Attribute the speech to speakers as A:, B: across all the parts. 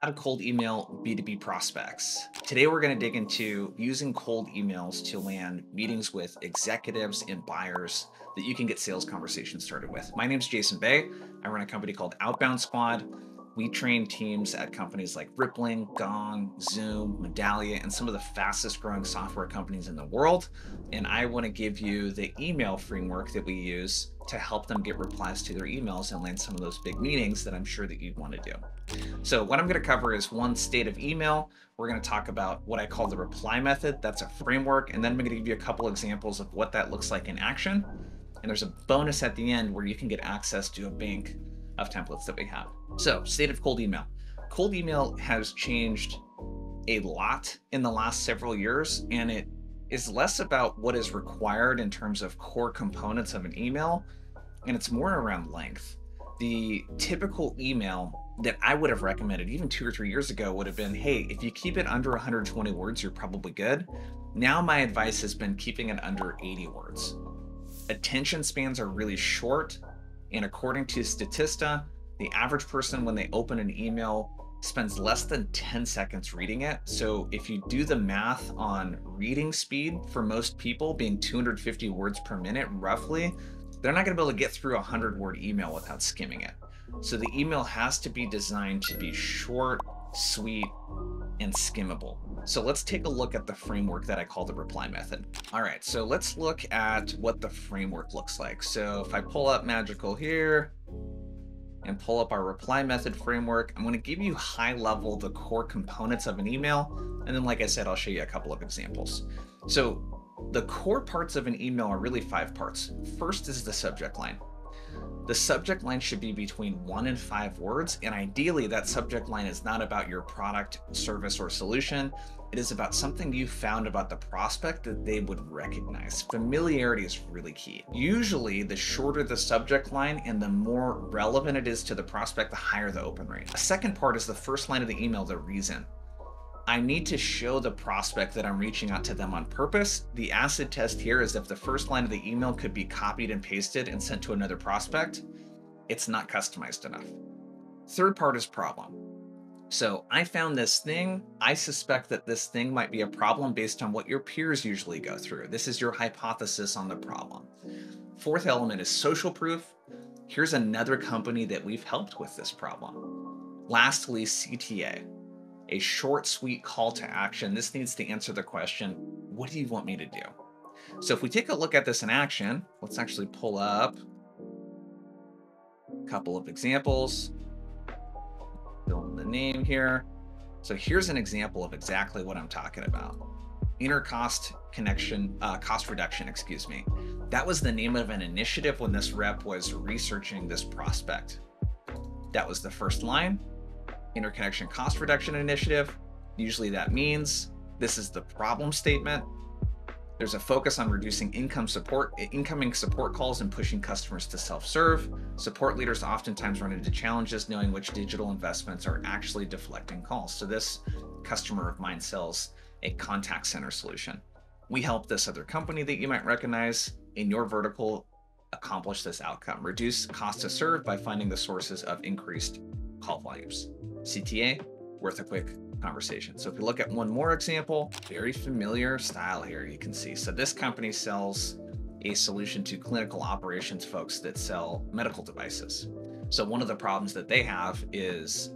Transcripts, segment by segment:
A: How to cold email B2B prospects. Today, we're going to dig into using cold emails to land meetings with executives and buyers that you can get sales conversations started with. My name is Jason Bay. I run a company called Outbound Squad. We train teams at companies like Rippling, Gong, Zoom, Medallia, and some of the fastest growing software companies in the world. And I want to give you the email framework that we use to help them get replies to their emails and land some of those big meetings that I'm sure that you want to do. So what I'm going to cover is one, state of email. We're going to talk about what I call the reply method. That's a framework. And then I'm going to give you a couple examples of what that looks like in action. And there's a bonus at the end where you can get access to a bank of templates that we have. So state of cold email. Cold email has changed a lot in the last several years, and it is less about what is required in terms of core components of an email, and it's more around length. The typical email that I would have recommended even 2 or 3 years ago would have been, hey, if you keep it under 120 words, you're probably good. Now my advice has been keeping it under 80 words. Attention spans are really short, and according to Statista, the average person, when they open an email, spends less than 10 seconds reading it. So if you do the math on reading speed for most people being 250 words per minute, roughly, they're not going to be able to get through a 100-word email without skimming it. So the email has to be designed to be short, sweet, and skimmable. So let's take a look at the framework that I call the reply method. All right, so let's look at what the framework looks like. So if I pull up Magical here and pull up our reply method framework, I'm going to give you high level the core components of an email. And then, like I said, I'll show you a couple of examples. So the core parts of an email are really 5 parts. First is the subject line. The subject line should be between 1 and 5 words, and ideally that subject line is not about your product, service, or solution. It is about something you found about the prospect that they would recognize. Familiarity is really key. Usually, the shorter the subject line and the more relevant it is to the prospect, the higher the open rate. A second part is the first line of the email, the reason. I need to show the prospect that I'm reaching out to them on purpose. The acid test here is if the first line of the email could be copied and pasted and sent to another prospect, it's not customized enough. Third part is problem. So I found this thing. I suspect that this thing might be a problem based on what your peers usually go through. This is your hypothesis on the problem. Fourth element is social proof. Here's another company that we've helped with this problem. Lastly, CTA. A short, sweet call to action. This needs to answer the question, what do you want me to do? So if we take a look at this in action, let's actually pull up a couple of examples. Fill in the name here. So here's an example of exactly what I'm talking about. Cost reduction, excuse me. That was the name of an initiative when this rep was researching this prospect. That was the first line. Interconnection cost reduction initiative. Usually that means this is the problem statement. There's a focus on reducing incoming support calls and pushing customers to self-serve. Support leaders oftentimes run into challenges knowing which digital investments are actually deflecting calls. So this customer of mine sells a contact center solution. We help this other company that you might recognize in your vertical accomplish this outcome. Reduce cost to serve by finding the sources of increased call volumes. CTA, worth a quick conversation. So if we look at one more example, very familiar style here, you can see. So this company sells a solution to clinical operations folks that sell medical devices. So one of the problems that they have is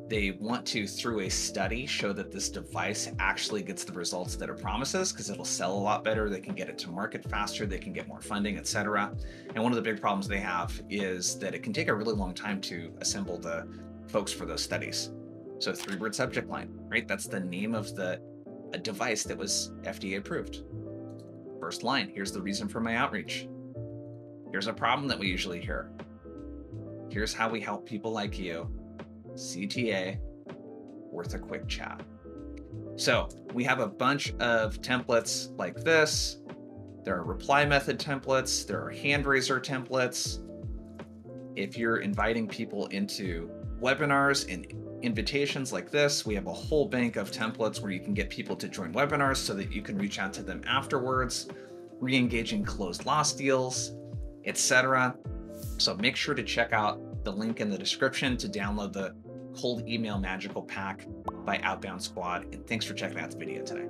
A: they want to, through a study, show that this device actually gets the results that it promises because it'll sell a lot better. They can get it to market faster. They can get more funding, etc. And one of the big problems they have is that it can take a really long time to assemble the folks for those studies. So 3-word subject line, right? That's the name of a device that was FDA approved. First line, here's the reason for my outreach. Here's a problem that we usually hear. Here's how we help people like you. CTA, worth a quick chat. So we have a bunch of templates like this. There are reply method templates. There are hand raiser templates. If you're inviting people into webinars and invitations like this, we have a whole bank of templates where you can get people to join webinars so that you can reach out to them afterwards, re-engaging closed loss deals, etc. So make sure to check out the link in the description to download the Cold Email Magical Pack by Outbound Squad. And thanks for checking out the video today.